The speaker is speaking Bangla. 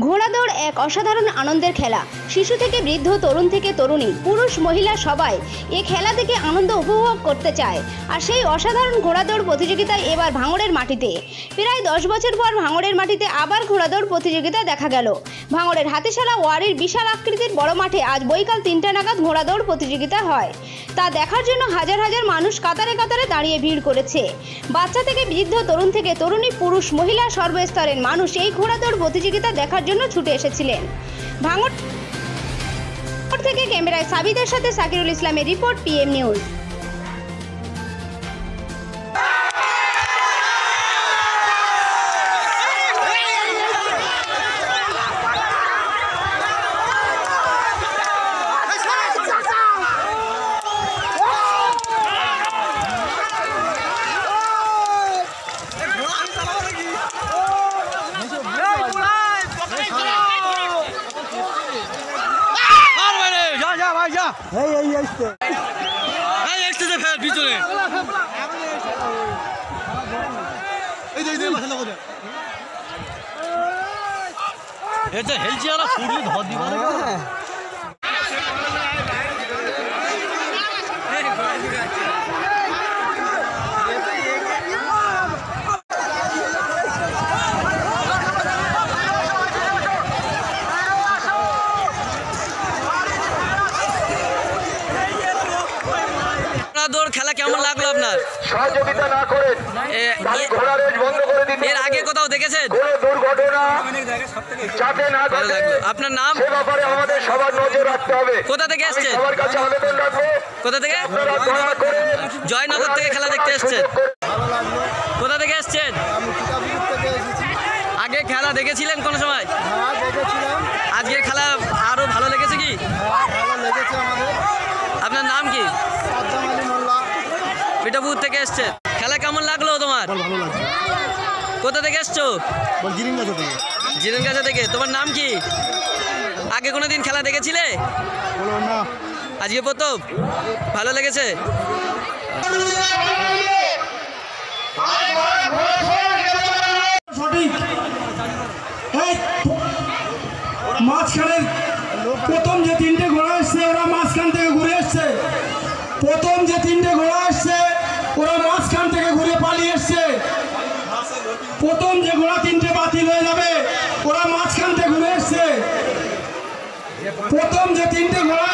ঘোড়া দৌড় এক অসাধারণ আনন্দের খেলা। শিশু থেকে বৃদ্ধ, তরুণ থেকে তরুণী, পুরুষ মহিলা সবাই এই খেলা থেকে আনন্দ উপভোগ করতে চায়। আর সেই অসাধারণ ঘোড়া দৌড় প্রতিযোগিতায় এবার ভাঙড়ের মাটিতে প্রায় 10 বছর পর ভাঙড়ের মাটিতে আবার ঘোড়া দৌড় প্রতিযোগিতা দেখা গেল। ভাঙড়ের হাতিশালা ওয়ারির বিশাল আকৃতির বড় মাঠে আজ বৈকাল 3টা নাগাদ ঘোড়া দৌড় প্রতিযোগিতা হয়। তা দেখার জন্য হাজার হাজার মানুষ কাতারে কাতারে দাঁড়িয়ে ভিড় করেছে। বাচ্চা থেকে বৃদ্ধ, তরুণ থেকে তরুণী, পুরুষ মহিলা সর্বস্তরের মানুষ এই ঘোড়া দৌড় প্রতিযোগিতা দেখার জন্য ছুটে এসেছিলেন। ভাঙড় থেকে ক্যামেরায় সাবিদের সাথে সাকিরুল ইসলামের রিপোর্ট, PM নিউজ। দৌড় খেলা কেমন লাগলো আপনার? সহযোগিতা না করেন ঘোড়া রেস বন্ধ করে দিন। এর আগে কোথাও দেখেছেন? কোনো দুর্ঘটনা যাতে না ঘটে। আপনার নাম? সে ব্যাপারে আমাদের সবার নজর রাখতে হবে। কোথা থেকে এসেছেন? সবার কাছে আবেদন রাখবো। কোথা থেকে? আপনারা দয়া করে জয়নগর থেকে খেলা দেখতে এসেছেন। কোথা থেকে এসেছেন? আগে খেলা দেখেছিলেন কোন সময়? হ্যাঁ দেখেছিলাম। আজকে খেলা আরো ভালো লেগেছে কি? হ্যাঁ ভালো লেগেছে আমাদের। আপনার নাম কি? সাদ্দাম আলী মোল্লা। পিঠাপুর থেকে এসেছেন। খেলা কেমন লাগলো তোমার? ভালো লাগছে। কোথা থেকে এসছো? জিরিনগাছা থেকে। জিরিনগাছা থেকে। তোমার নাম কি? আগে কোনোদিন খেলা দেখেছিলে? বলো না। আজকে প্রথম? ভালো লেগেছে? সঠিক। মাঝখানে প্রথম যে 3টে ঘোড়া এসছে ওরা মাঝখান থেকে ঘুরে এসছে। প্রথম যে 3টে ঘোড়া এসছে ওরা মাঝখান থেকে ঘুরে পালিয়ে এসছে। প্রথম যে ঘোড়া 3টে বাতিল হয়ে যাবে ওরা মাঝখান থেকে ঘুরে এসছে। প্রথম যে 3টে ঘোড়া